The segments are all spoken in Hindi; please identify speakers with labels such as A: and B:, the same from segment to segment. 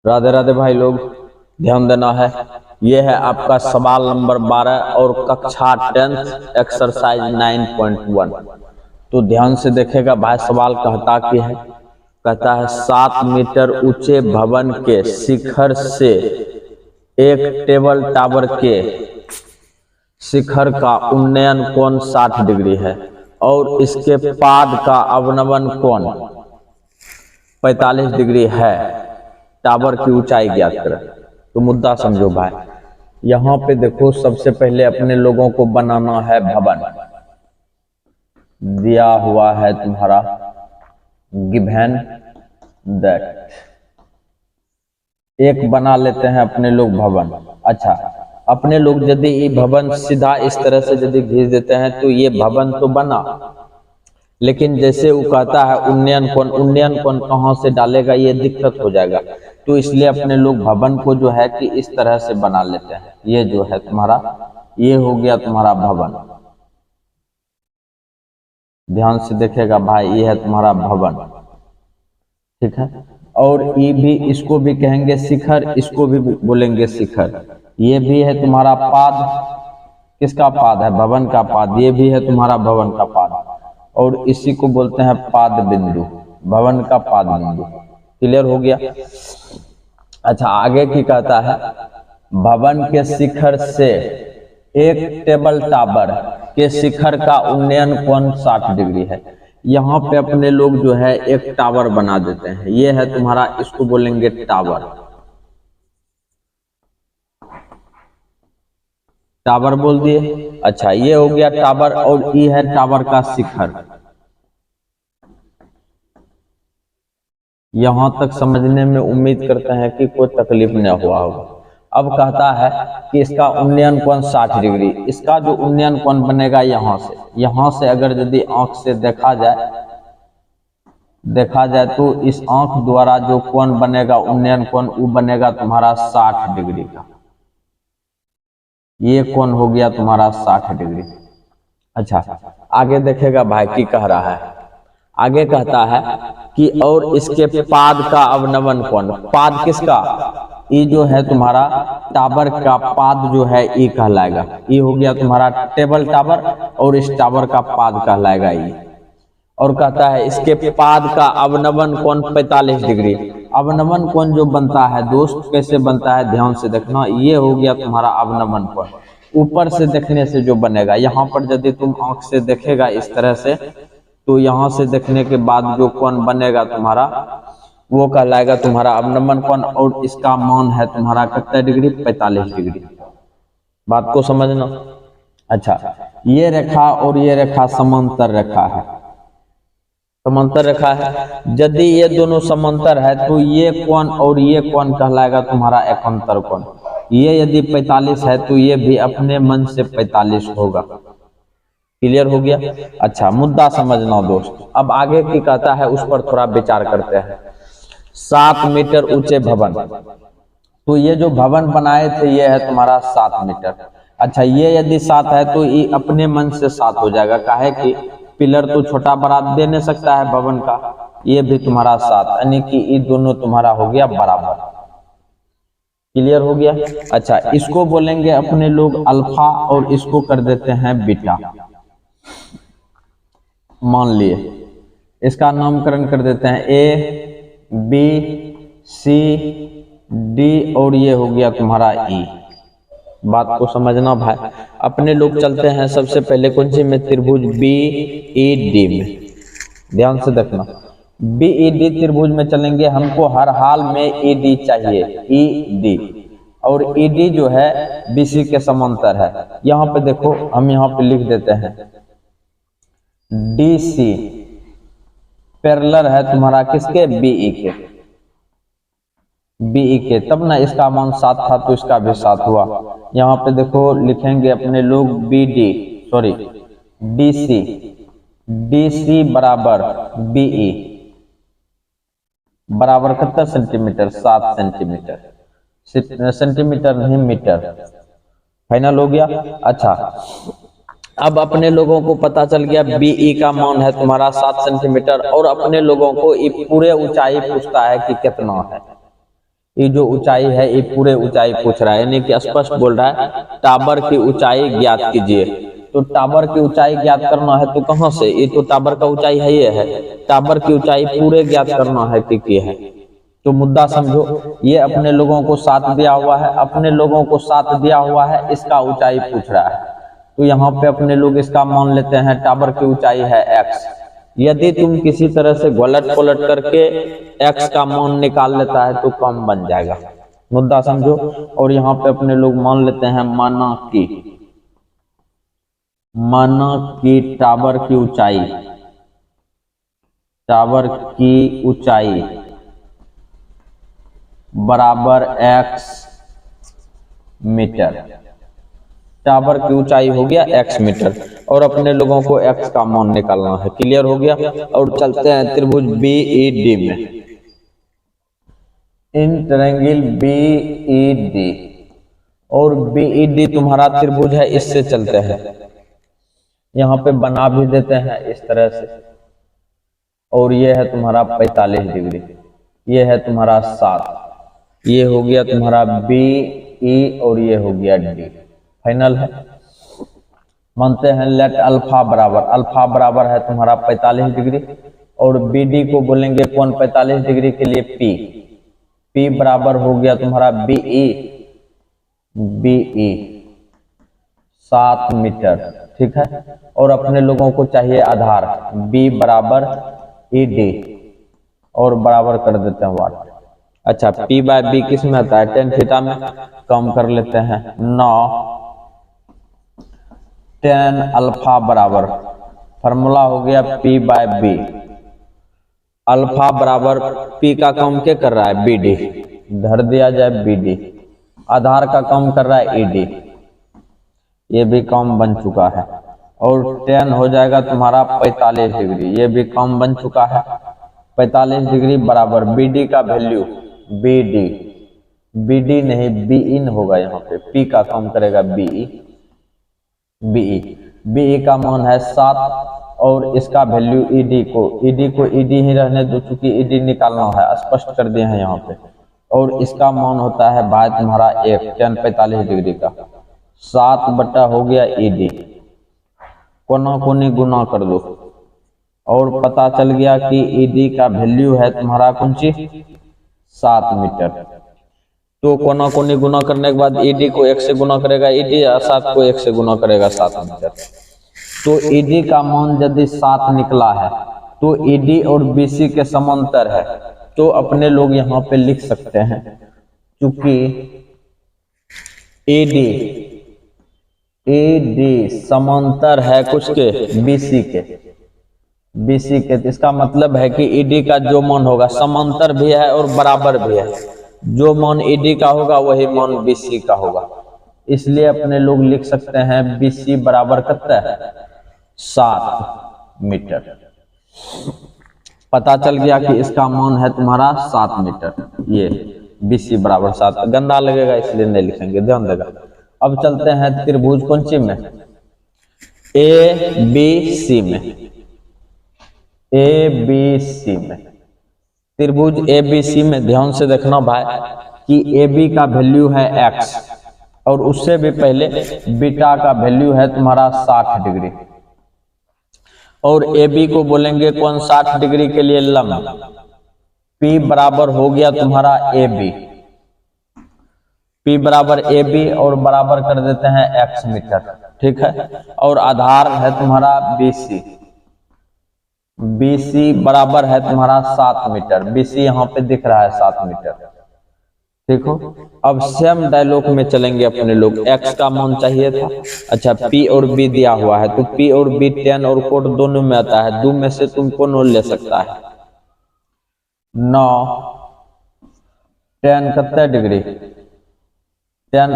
A: राधे राधे भाई लोग, ध्यान देना है। यह है आपका सवाल नंबर 12 और कक्षा 10th एक्सरसाइज 9.1। तो ध्यान से देखेगा भाई। सवाल कहता है 7 मीटर ऊंचे भवन के शिखर से एक टेबल टावर के शिखर का उन्नयन कोण 60 डिग्री है और इसके पाद का अवनमन कोण 45 डिग्री है। टावर की ऊंचाई ज्ञात करें। तो मुद्दा समझो भाई। यहाँ पे देखो, सबसे पहले अपने लोगों को बनाना है भवन। दिया हुआ है तुम्हारा गिवन दैट। एक बना लेते हैं अपने लोग भवन। अच्छा, अपने लोग यदि ये भवन सीधा इस तरह से यदि खींच देते हैं तो ये भवन तो बना, लेकिन जैसे वो कहता है उन्नयन कोण कहाँ से डालेगा, ये दिक्कत हो जाएगा। तो इसलिए अपने लोग भवन को जो है कि इस तरह से बना लेते हैं। ये जो है तुम्हारा, ये हो गया तुम्हारा भवन। ध्यान से देखेगा भाई, ये है तुम्हारा भवन, ठीक है। और ये भी, इसको भी कहेंगे शिखर, इसको भी बोलेंगे शिखर। ये भी है तुम्हारा पाद। किसका पाद है? भवन का पाद। ये भी है तुम्हारा भवन का पाद और इसी को बोलते हैं पाद बिंदु, भवन का पाद बिंदु। क्लियर हो गया? अच्छा, आगे की कहता है भवन के शिखर से एक टेबल टावर के शिखर का उन्नयन कोण 60 डिग्री है। यहाँ पे अपने लोग जो है एक टावर बना देते हैं। ये है तुम्हारा, इसको बोलेंगे टावर। टावर बोल दिए। अच्छा, ये हो गया टावर और ये है टावर का शिखर। यहां तक समझने में उम्मीद करते हैं कि कोई तकलीफ न हुआ होगा। अब कहता है कि इसका उन्नयन कोण 60 डिग्री। इसका जो उन्नयन कोण बनेगा यहां से अगर यदि आंख से देखा जाए तो इस आंख द्वारा जो कोण बनेगा, उन्नयन कोण, वो बनेगा तुम्हारा 60 डिग्री का। ये कोण हो गया तुम्हारा 60 डिग्री। अच्छा, आगे देखेगा भाई की कह रहा है। आगे कहता है कि और इसके पाद का अवनमन कोण। पाद किसका? ये जो है तुम्हारा टावर का पाद जो है ये कहलाएगा। ये हो गया तुम्हारा टेबल टावर और इस टावर का पाद कहलाएगा ये। और कहता है इसके पाद का अवनमन कोण 45 डिग्री। अवनमन कोण जो बनता है दोस्त, कैसे बनता है ध्यान से देखना। ये हो गया तुम्हारा अवनमन कोण, ऊपर से देखने से जो बनेगा। यहाँ पर यदि तुम आंख से देखेगा इस तरह से, तो यहाँ से देखने के बाद जो कोण बनेगा तुम्हारा, वो कहलाएगा तुम्हारा अवनमन कोण। और इसका मान है तुम्हारा कितना डिग्री? 45 डिग्री। बात को समझना। अच्छा, ये रेखा और ये रेखा समांतर रेखा है। समांतर रेखा है। यदि ये दोनों समांतर है तो ये कोण और ये कोण कहलाएगा तुम्हारा एकांतर कोण। ये यदि 45 है तो ये भी अपने मन से 45 होगा। क्लियर हो गया? अच्छा, मुद्दा समझना दोस्त। अब आगे की कहता है उस पर थोड़ा विचार करते हैं। 7 मीटर ऊंचे भवन। तो ये जो भवन बनाए थे ये है तुम्हारा 7 मीटर। अच्छा, ये यदि 7 है तो ये अपने मन से 7 हो जाएगा। काहे कि पिलर तो छोटा बड़ा दे नहीं सकता है भवन का। ये भी तुम्हारा 7, यानी कि ये दोनों तुम्हारा हो गया बराबर। क्लियर हो गया? अच्छा, इसको बोलेंगे अपने लोग अल्फा और इसको कर देते हैं बीटा। मान लिए इसका नामकरण कर देते हैं ए, बी, सी, डी और ये हो गया तुम्हारा ई। बात को समझना भाई। अपने लोग चलते हैं सबसे पहले कौन सी में? त्रिभुज बी ई डी में। ध्यान से देखना, बी ई डी त्रिभुज में चलेंगे। हमको हर हाल में ई डी चाहिए, ई डी। और ई डी जो है बीसी के समांतर है। यहाँ पे देखो, हम यहाँ पे लिख देते हैं DC पैरेलल है तुम्हारा किसके? BE के। BE के, तब ना इसका मान 7 था तो इसका भी 7 हुआ। यहाँ पे देखो लिखेंगे अपने लोग DC बराबर BE बराबर कितना सेंटीमीटर? 7 सेंटीमीटर। सेंटीमीटर नहीं, मीटर। फाइनल हो गया? अच्छा, अब अपने लोगों को पता चल गया BE का मान है तुम्हारा 7 सेंटीमीटर और अपने लोगों को ये पूरे ऊंचाई पूछता है कि कितना है। ये जो ऊंचाई है ये पूरे ऊंचाई पूछ रहा है, यानी कि स्पष्ट बोल रहा है टावर की ऊंचाई ज्ञात कीजिए। तो टावर की ऊंचाई ज्ञात करना है तो कहां से, ये तो टावर का ऊंचाई है, ये है टावर की ऊंचाई पूरे ज्ञात करना है कि है। तो मुद्दा समझो, ये अपने लोगों को 7 दिया हुआ है, अपने लोगों को 7 दिया हुआ है, इसका ऊंचाई पूछ रहा है। तो यहाँ पे अपने लोग इसका मान लेते हैं टावर की ऊंचाई है x। यदि तुम किसी तरह से घोलट पलट करके x का मान निकाल लेता है तो कम बन जाएगा, मुद्दा समझो। और यहाँ पे अपने लोग मान लेते हैं माना कि टावर की ऊंचाई बराबर x मीटर। टावर की ऊंचाई हो गया x मीटर और अपने लोगों को x का मान निकालना है। क्लियर हो गया। और चलते हैं त्रिभुज BED में। इन ट्रायंगल BED, और BED तुम्हारा त्रिभुज है, इससे चलते हैं। यहाँ पे बना भी देते हैं इस तरह से, और ये है तुम्हारा 45 डिग्री, ये है तुम्हारा 7, ये हो गया तुम्हारा BE और ये हो गया D। फाइनल है, मानते हैं लेट अल्फा बराबर है तुम्हारा 45 डिग्री, और BD को बोलेंगे कौन 45 डिग्री के लिए P बराबर हो गया तुम्हारा BE 7 मीटर। ठीक है। और अपने लोगों को चाहिए आधार B बराबर ED, और बराबर कर देते हैं वाट। अच्छा, P/B किस में आता है, tan थीटा में। कम कर लेते हैं 9 tan अल्फा बराबर, फार्मूला हो गया P/B। अल्फा बराबर P का कम क्या कर रहा है, BD, धर दिया जाए BD। आधार का कम कर रहा है ED, ये भी कम बन चुका है। और tan हो जाएगा तुम्हारा 45 डिग्री, ये भी कम बन चुका है। 45 डिग्री बराबर BD का वैल्यू BD नहीं BE होगा, यहाँ पे P का कम करेगा BE का मान है 7, और इसका वैल्यू ED को ED ही रहने दो, चूंकि ED निकालना है, स्पष्ट कर दिए हैं यहाँ पे। और इसका मान होता है भाई तुम्हारा 1 tan 45 डिग्री का 7 बटा हो गया ED, कोना कोनी गुना कर दो, और पता चल गया कि ED का वैल्यू है तुम्हारा कौन सी 7 मीटर। तो कोना कोनी गुना करने के बाद ED को 1 से गुना करेगा ED, और 7 को 1 से गुना करेगा 7 मीटर। तो ED का मान यदि 7 निकला है तो ED और BC के समांतर है, तो अपने लोग यहाँ पे लिख सकते हैं, क्योंकि ED समांतर है कुछ के BC के, तो इसका मतलब है कि ED का जो मान होगा समांतर भी है और बराबर भी है। जो मान ED का होगा वही मान BC का होगा, इसलिए अपने लोग लिख सकते हैं BC बराबर कितना है 7 मीटर। पता चल गया कि इसका मान है तुम्हारा 7 मीटर, ये BC बराबर 7। गंदा लगेगा इसलिए नहीं लिखेंगे, ध्यान देगा। अब चलते हैं त्रिभुज कौन सी में, ABC में। त्रिभुज ABC में ध्यान से देखना भाई कि AB का वैल्यू है x, और उससे भी पहले बीटा का वैल्यू है तुम्हारा 60 डिग्री, और AB को बोलेंगे कौन 60 डिग्री के लिए लंब। P बराबर हो गया तुम्हारा P बराबर AB, और बराबर कर देते हैं x मीटर। ठीक है। और आधार है तुम्हारा BC बराबर है तुम्हारा 7 मीटर। BC यहाँ पे दिख रहा है 7 मीटर। देखो, अब सेम डायलॉग में चलेंगे अपने लोग। x का मान चाहिए था। अच्छा, P और B दिया हुआ है, तो P और B tan और कोट दोनों में आता है, दो में से तुम कौन ले सकता है। 9 tan कितना डिग्री, tan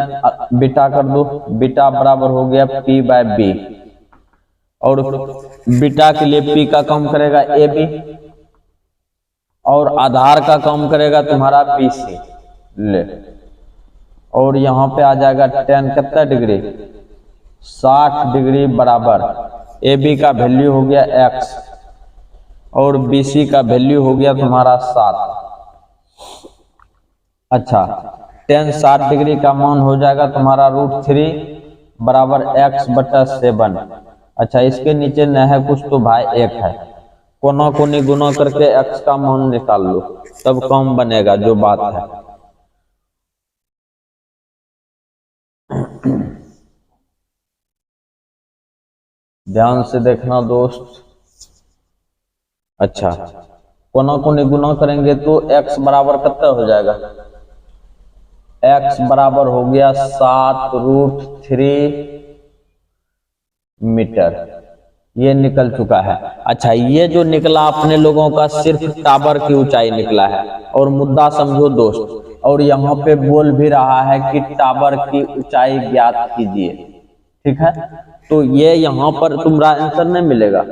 A: बीटा कर दो, बीटा बराबर हो गया P/B, और बीटा के लिए P का कम करेगा AB, और आधार का कम करेगा तुम्हारा BC ले, और यहाँ पे आ जाएगा tan कितना डिग्री 60 डिग्री बराबर AB का वैल्यू हो गया x, और BC का वैल्यू हो गया तुम्हारा 7। अच्छा, टेन 60 डिग्री का मान हो जाएगा तुम्हारा √3 बराबर x/7। अच्छा, इसके नीचे न है कुछ तो भाई एक है, कोना कोनी गुना करके x का मान निकाल लो, तब कम बनेगा, जो बात है। ध्यान से देखना दोस्त। अच्छा, कोना कोनी गुना करेंगे तो x बराबर कितना हो जाएगा, x बराबर हो गया 7√3 मीटर। ये निकल चुका है। अच्छा, ये जो निकला अपने लोगों का सिर्फ टावर की ऊंचाई निकला है। और मुद्दा समझो दोस्त, और यहाँ पे बोल भी रहा है कि टावर की ऊंचाई ज्ञात कीजिए, ठीक है। तो ये यहाँ पर तुम्हारा आंसर नहीं मिलेगा।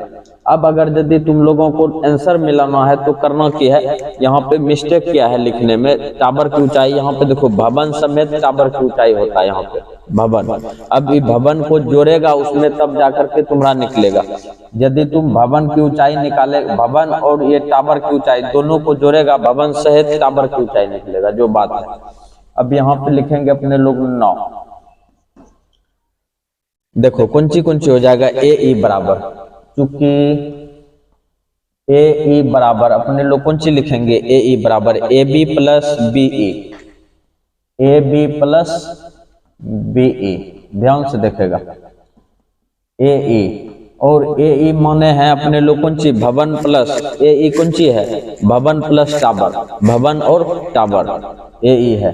A: अब अगर यदि तुम लोगों को आंसर मिलाना है तो करना क्या है, यहाँ पे मिस्टेक क्या है लिखने में, टावर की ऊंचाई यहाँ पे देखो, भवन समेत टावर की ऊंचाई होता है यहाँ पे भवन। अब ये भवन को जोड़ेगा उसमें तब जाकर के तुम्हारा निकलेगा। यदि तुम भवन की ऊंचाई निकाले, भवन और ये टावर की ऊंचाई दोनों को जोड़ेगा, भवन सहित टावर की ऊंचाई निकलेगा, जो बात है। अब यहाँ पे लिखेंगे अपने लोग 9। देखो कौन सी हो जाएगा, ए बराबर, चूंकि ए बराबर अपने लोग कौन सी लिखेंगे, ए बराबर AB plus BE, AB plus BE। ध्यान से देखेगा, ए और ए माने हैं अपने लोग कौन सी, भवन प्लस ए कौन सी है, भवन प्लस टावर, भवन और टावर ए है।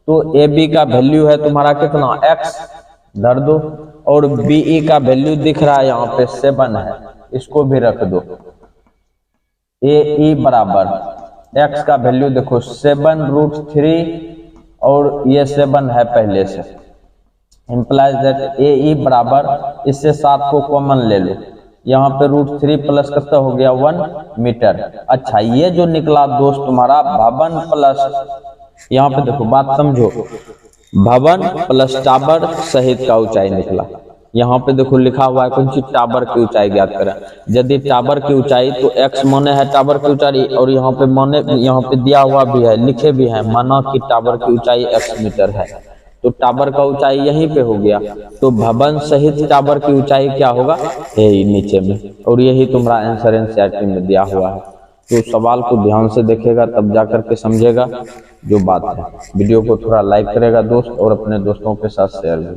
A: तो AB का वैल्यू है तुम्हारा कितना, x धर दो, और BE का वैल्यू दिख रहा है यहाँ पे 7 है, इसको भी रख दो। ए बराबर x का वैल्यू देखो 7√3, और ये 7 है पहले से, इंप्लाइज दैट ए बराबर, इससे 7 को कॉमन ले लो, यहाँ पे √3 प्लस कितना हो गया 1 मीटर। अच्छा, ये जो निकला दोस्त तुम्हारा भवन प्लस, यहाँ पे देखो बात समझो, भवन प्लस टावर सहित का ऊंचाई निकला। यहाँ पे देखो लिखा हुआ है कौन सी, टावर की ऊंचाई ज्ञात करें। यदि टावर की ऊंचाई तो x माने है टावर की ऊंचाई, और यहाँ पे माने, यहाँ पे दिया हुआ भी है, लिखे भी है, माना कि टावर की ऊंचाई x मीटर है, तो टावर का ऊंचाई यहीं पे हो गया। तो भवन सहित टावर की ऊंचाई क्या होगा, यही नीचे में, और यही तुम्हारा आंसर एनसीईआरटी में दिया हुआ है। तो सवाल को ध्यान से देखेगा तब जाकर के समझेगा, जो बात है। वीडियो को थोड़ा लाइक करेगा दोस्त, और अपने दोस्तों के साथ शेयर भी।